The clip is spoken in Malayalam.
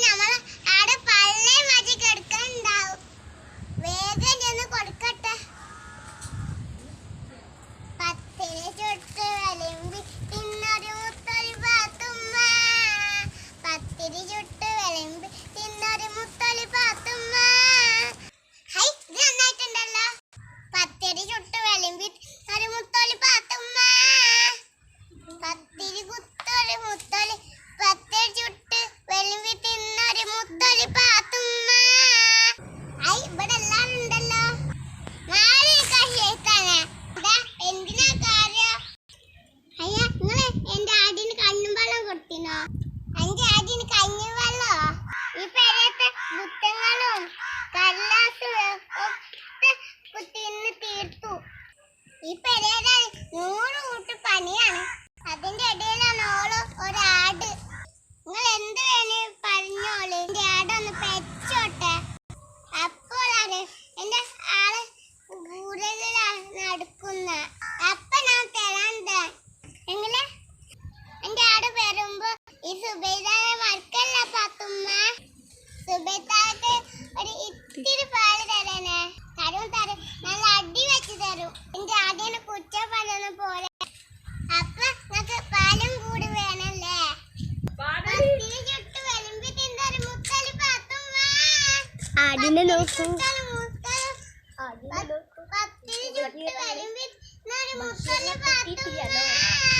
നമ്മള് ആടെ പള്ളേ മാറ്റി കിടക്കണ്ടാവും. വേഗം ചെന്ന് കൊടുക്കട്ടെ. പത്തിരി ചുട്ട് വിളമ്പി തിന്നൊരു മുത്തൊലി പാത്തുമ്മ. പത്തിരി ചുട്ട് വിളമ്പി തിന്നൊരു മുത്തൊലി പാത്തുമ്മ. ഹൈ, ഇത് നന്നായിട്ടുണ്ടല്ലോ. പത്തിരി ചുട്ട് വിളമ്പി ഒരു മുത്തൊലി പാത്തുമ്മ. പത്തിരി കുത്തൊരു മുത്തൊലി, പത്തിരി ചുട്ട് വിളമ്പി തിന്നൊരു മുത്തൊലി പാത്തുമ്മ. ഹൈ, ഇവിടെ എല്ലാരും ഉണ്ടല്ലോ. മാറി കഴിയേക്കാനെ എന്തിനാ കാര്യം? അയ്യ, നിങ്ങള് എന്റെ ആടിന് കഞ്ഞും വെള്ളം കൊടുത്തിനോ? എന്റെ ആടിന് കഞ്ഞും വെള്ളോ? ഈ പെരത്തെ മുത്തങ്ങളും കടലാസും ഒക്കെ തിന്ന് തീർത്തു. ഈ പെരയുടെ 100 കൂട്ട് പണിയാണ്. അതിന്റെ ഇടയിലാണ് ഓള് ഒരാട്. നിങ്ങൾ എന്ത് വേണേ പറഞ്ഞോള്. എന്റെ ആടൊന്ന് പെച്ചോട്ടെ. അപ്പോഴാണ് എന്റെ ആള് കൂടുതലാണ് നടക്കുന്ന. അപ്പൊ ഞാൻ തരാൻ എങ്ങനെ എന്റെ ആട് വരുമ്പോ ഈ സുബൈദാനെ മറക്കല്ല പാത്തുമ്മ. സുബൈദാക്ക് ഒരു ഇത്തിരി പാല് തരണേ. തരും നല്ല അടി വെച്ച് തരും. എന്റെ ആടിനെ കുറ്റ പറയുന്ന പോലെ. അപ്പൊ നിങ്ങക്ക് പാലും കൂടി വേണല്ലേ? പത്തിരി ചുട്ട് വിളമ്പി തിന്നൊരു മുത്തലി പാത്തുമ്മ. ആടിനെ നോക്കൂ. പത്തിരി ചുട്ട് വിളമ്പി തിന്നൊരു മുത്തലി പാത്തുമ്മ.